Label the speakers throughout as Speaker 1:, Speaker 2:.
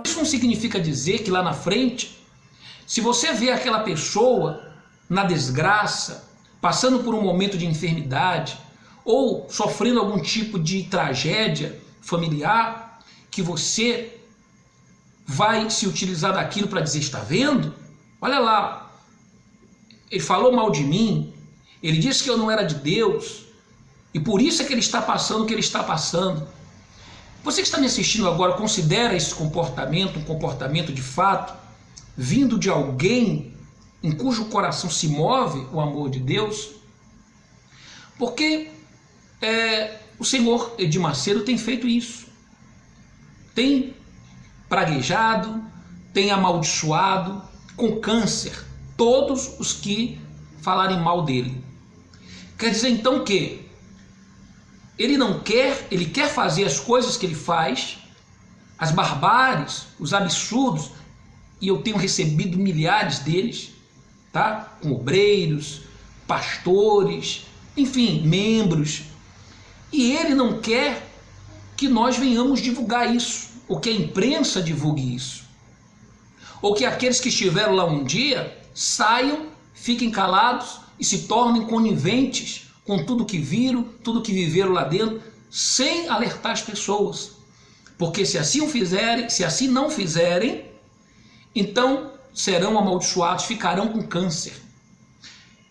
Speaker 1: isso não significa dizer que lá na frente, se você vê aquela pessoa na desgraça, passando por um momento de enfermidade ou sofrendo algum tipo de tragédia familiar, que você vai se utilizar daquilo para dizer, está vendo? Olha lá, ele falou mal de mim, ele disse que eu não era de Deus, e por isso é que ele está passando o que ele está passando. Você que está me assistindo agora, considera esse comportamento um comportamento de fato, vindo de alguém em cujo coração se move o amor de Deus? Porque o senhor Edir Macedo tem feito isso. Tem praguejado, tem amaldiçoado com câncer todos os que falarem mal dele. Quer dizer então que ele quer fazer as coisas que ele faz, as barbáries, os absurdos, e eu tenho recebido milhares deles, tá? Com obreiros, pastores, enfim, membros, e ele não quer que nós venhamos divulgar isso, ou que a imprensa divulgue isso, ou que aqueles que estiveram lá um dia saiam, fiquem calados e se tornem coniventes com tudo que viram, tudo que viveram lá dentro, sem alertar as pessoas. Porque se assim não fizerem, então serão amaldiçoados, ficarão com câncer.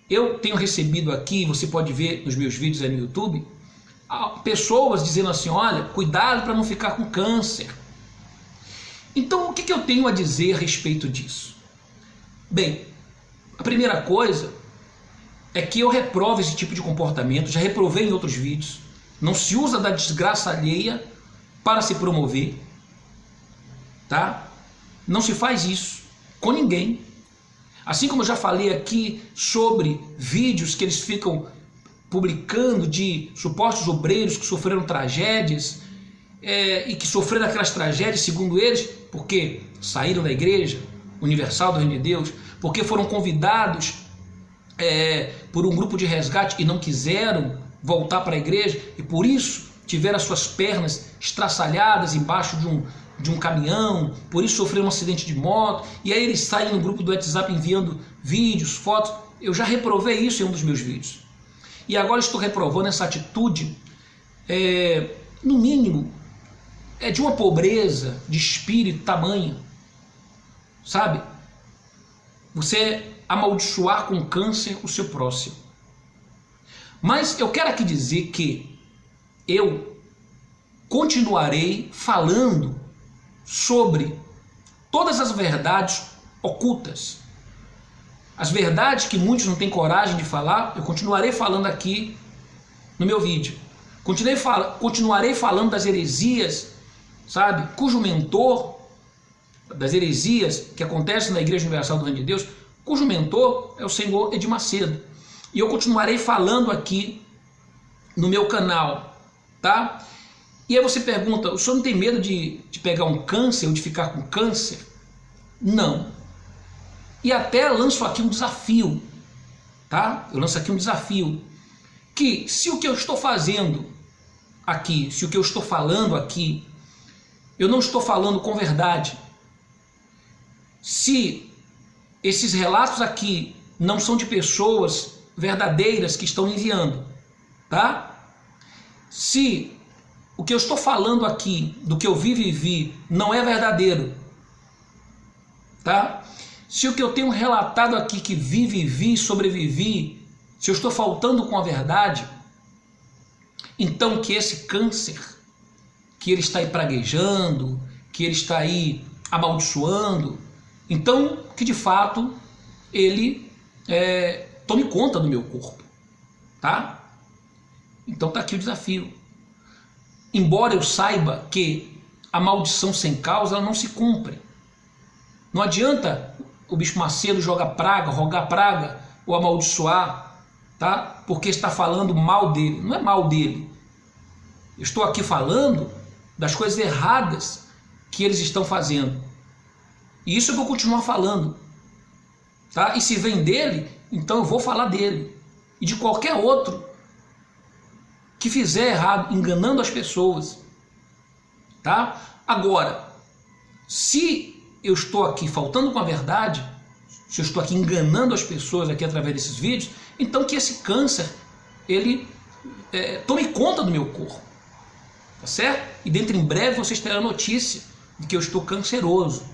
Speaker 1: Eu tenho recebido aqui, você pode ver nos meus vídeos aí no YouTube, pessoas dizendo assim, olha, cuidado para não ficar com câncer. Então o que eu tenho a dizer a respeito disso? Bem, a primeira coisa é que eu reprovo esse tipo de comportamento, já reprovei em outros vídeos. Não se usa da desgraça alheia para se promover, tá? Não se faz isso com ninguém. Assim como eu já falei aqui sobre vídeos que eles ficam publicando de supostos obreiros que sofreram tragédias e que sofreram aquelas tragédias, segundo eles, porque saíram da Igreja Universal do Reino de Deus, porque foram convidados por um grupo de resgate e não quiseram voltar para a igreja, e por isso tiveram as suas pernas estraçalhadas embaixo de um caminhão, por isso sofreram um acidente de moto, e aí eles saem no grupo do WhatsApp enviando vídeos, fotos. Eu já reprovei isso em um dos meus vídeos. E agora estou reprovando essa atitude, no mínimo, de uma pobreza de espírito tamanha, sabe? Você amaldiçoar com câncer o seu próximo. Mas eu quero aqui dizer que eu continuarei falando sobre todas as verdades ocultas. As verdades que muitos não têm coragem de falar, eu continuarei falando aqui no meu vídeo. Continuarei falando das heresias, sabe? Cujo mentor das heresias que acontecem na Igreja Universal do Reino de Deus, cujo mentor é o senhor Edir Macedo. E eu continuarei falando aqui no meu canal, tá? E aí você pergunta, o senhor não tem medo de pegar um câncer ou de ficar com câncer? Não. E até lanço aqui um desafio, tá? Eu lanço aqui um desafio, que se o que eu estou fazendo aqui, se o que eu estou falando aqui, eu não estou falando com verdade, se esses relatos aqui não são de pessoas verdadeiras que estão enviando, tá? Se o que eu estou falando aqui, do que eu vivi, não é verdadeiro, tá? Se o que eu tenho relatado aqui que vivi, sobrevivi, se eu estou faltando com a verdade, então que esse câncer, que ele está aí praguejando, que ele está aí amaldiçoando, então que de fato ele tome conta do meu corpo, tá? Então tá aqui o desafio. Embora eu saiba que a maldição sem causa ela não se cumpre. Não adianta o Bispo Macedo jogar praga, rogar praga ou amaldiçoar, tá? Porque está falando mal dele. Não é mal dele. Eu estou aqui falando das coisas erradas que eles estão fazendo. E isso eu vou continuar falando, tá? E se vem dele, então eu vou falar dele. E de qualquer outro que fizer errado, enganando as pessoas, tá? Agora, Se eu estou aqui faltando com a verdade, se eu estou aqui enganando as pessoas aqui através desses vídeos, então que esse câncer, ele tome conta do meu corpo, tá certo? E dentro em breve vocês terão notícia de que eu estou canceroso,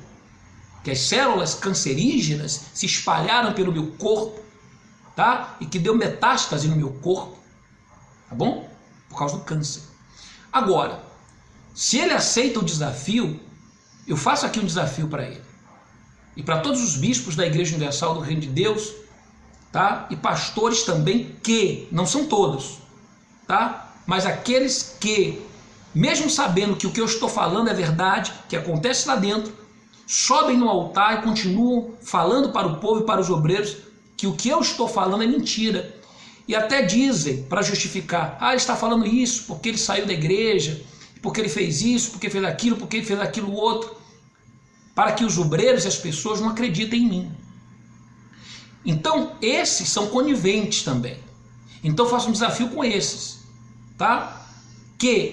Speaker 1: que as células cancerígenas se espalharam pelo meu corpo, tá? E que deu metástase no meu corpo, tá bom? Por causa do câncer. Agora, se ele aceita o desafio, eu faço aqui um desafio para ele. E para todos os bispos da Igreja Universal do Reino de Deus, tá? E pastores também que, não são todos, tá? Mas aqueles que, mesmo sabendo que o que eu estou falando é verdade, que acontece lá dentro, sobem no altar e continuam falando para o povo e para os obreiros que o que eu estou falando é mentira. E até dizem, para justificar, ele está falando isso porque ele saiu da igreja, porque ele fez isso, porque fez aquilo, porque ele fez aquilo outro, para que os obreiros e as pessoas não acreditem em mim. Então, esses são coniventes também. Então, faço um desafio com esses, tá? Que